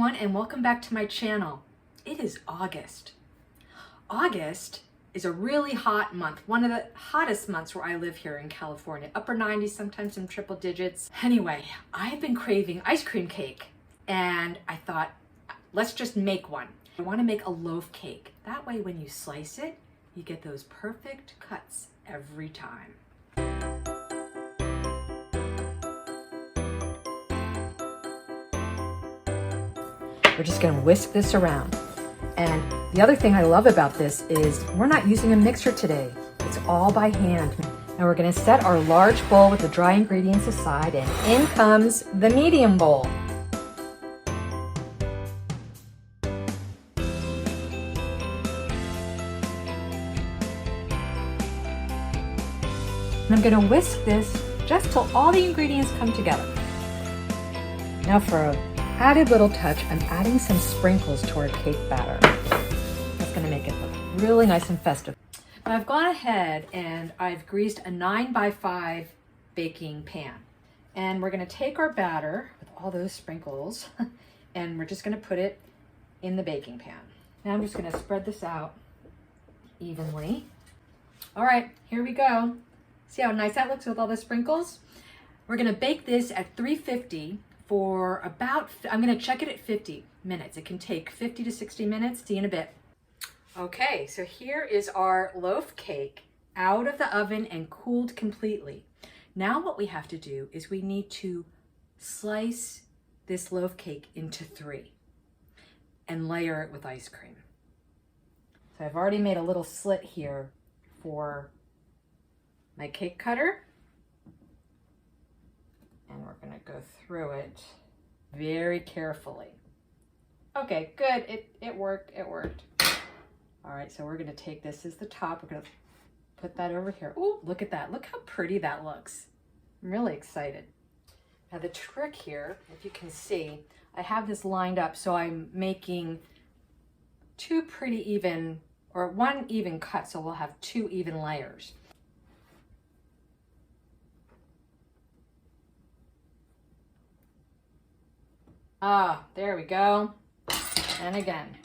everyone, and welcome back to my channel. It is August. August is a really hot month, one of the hottest months where I live here in California. Upper 90s, sometimes in triple digits. Anyway, I've been craving ice cream cake, and I thought, let's just make one. I want to make a loaf cake. That way when you slice it, you get those perfect cuts every time. We're just gonna whisk this around. And the other thing I love about this is we're not using a mixer today. It's all by hand. Now we're gonna set our large bowl with the dry ingredients aside, and in comes the medium bowl. And I'm gonna whisk this just till all the ingredients come together. Now for a added little touch, I'm adding some sprinkles to our cake batter. That's gonna make it look really nice and festive. Now I've gone ahead and I've greased a 9x5 baking pan. And we're gonna take our batter with all those sprinkles and we're just gonna put it in the baking pan. Now I'm just gonna spread this out evenly. All right, here we go. See how nice that looks with all the sprinkles? We're gonna bake this at 350 for about, I'm gonna check it at 50 minutes. It can take 50 to 60 minutes. See you in a bit. Okay, so here is our loaf cake out of the oven and cooled completely. Now what we have to do is we need to slice this loaf cake into 3 and layer it with ice cream. So I've already made a little slit here for my cake cutter. And we're gonna go through it very carefully. Okay, good, it worked. All right, so we're gonna take this as the top. We're gonna put that over here. Oh, look at that, look how pretty that looks. I'm really excited. Now the trick here, if you can see, I have this lined up, so I'm making 2 pretty even, or 1 even cut, so we'll have 2 even layers. Ah, there we go. And again,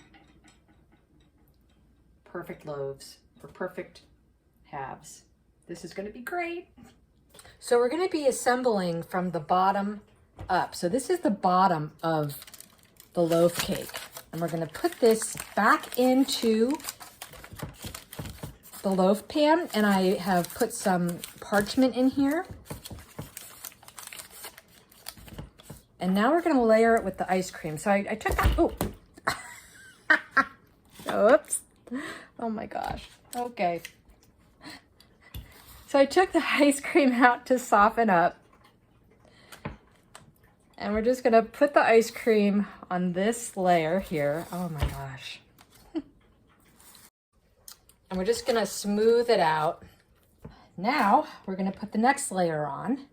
perfect loaves for perfect halves. This is gonna be great. So we're gonna be assembling from the bottom up. So this is the bottom of the loaf cake. And we're gonna put this back into the loaf pan. And I have put some parchment in here. And now we're gonna layer it with the ice cream. So I took that, oh. Oops. Oh my gosh, okay. So I took the ice cream out to soften up. And we're just gonna put the ice cream on this layer here. Oh my gosh. And we're just gonna smooth it out. Now we're gonna put the next layer on.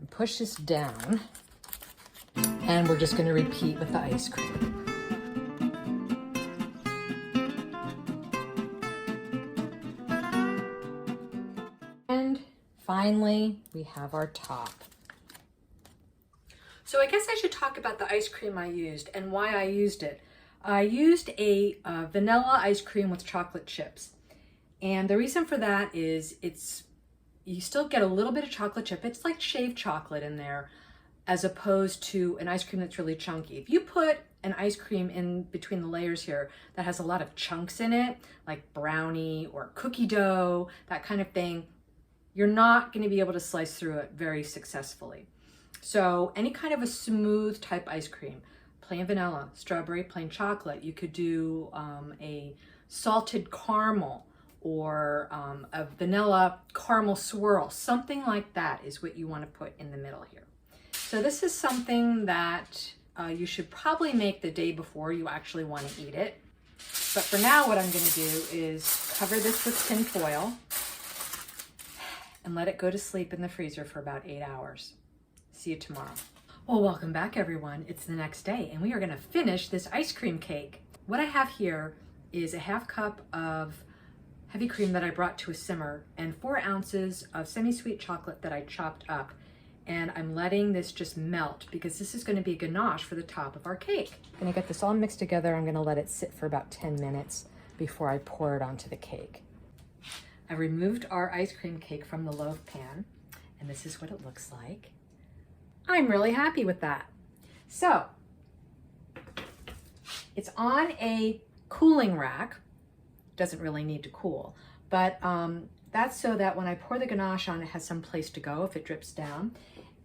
Push this down, and we're just going to repeat with the ice cream. And finally, we have our top. So I guess I should talk about the ice cream I used and why I used it. I used a vanilla ice cream with chocolate chips. And the reason for that is you still get a little bit of chocolate chip. It's like shaved chocolate in there, as opposed to an ice cream that's really chunky. If you put an ice cream in between the layers here that has a lot of chunks in it, like brownie or cookie dough, that kind of thing, you're not gonna be able to slice through it very successfully. So any kind of a smooth type ice cream, plain vanilla, strawberry, plain chocolate, you could do a salted caramel, or a vanilla caramel swirl, something like that is what you want to put in the middle here. So this is something that you should probably make the day before you actually want to eat it. But for now, what I'm going to do is cover this with tin foil and let it go to sleep in the freezer for about 8 hours. See you tomorrow. Well, welcome back everyone. It's the next day and we are going to finish this ice cream cake. What I have here is a 1/2 cup of heavy cream that I brought to a simmer and 4 ounces of semi-sweet chocolate that I chopped up. and I'm letting this just melt because this is going to be ganache for the top of our cake. I'm going to get this all mixed together. I'm going to let it sit for about 10 minutes before I pour it onto the cake. I removed our ice cream cake from the loaf pan, and this is what it looks like. I'm really happy with that. So, it's on a cooling rack. Doesn't really need to cool, but that's so that when I pour the ganache on, it has some place to go if it drips down.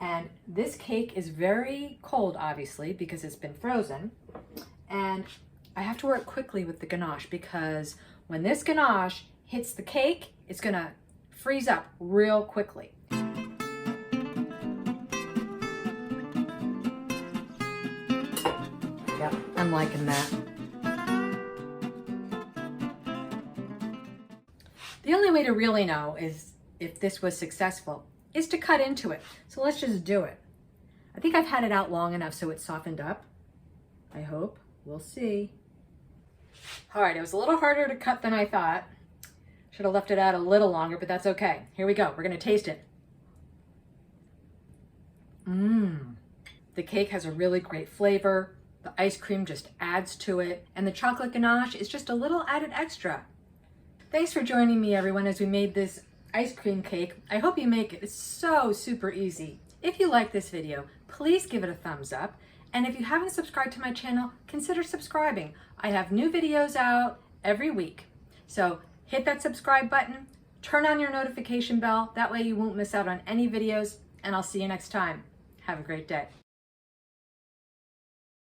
And this cake is very cold, obviously, because it's been frozen. And I have to work quickly with the ganache because when this ganache hits the cake, it's gonna freeze up real quickly. Yep, I'm liking that. The only way to really know is if this was successful is to cut into it. So let's just do it. I think I've had it out long enough so it's softened up. I hope. We'll see. All right, it was a little harder to cut than I thought. Should have left it out a little longer, but that's okay. Here we go. We're gonna taste it. The cake has a really great flavor. The ice cream just adds to it. And the chocolate ganache is just a little added extra. Thanks for joining me, everyone, as we made this ice cream cake. I hope you make it. It's so super easy. If you like this video, please give it a thumbs up. And if you haven't subscribed to my channel, consider subscribing. I have new videos out every week. So hit that subscribe button, turn on your notification bell. That way you won't miss out on any videos, and I'll see you next time. Have a great day.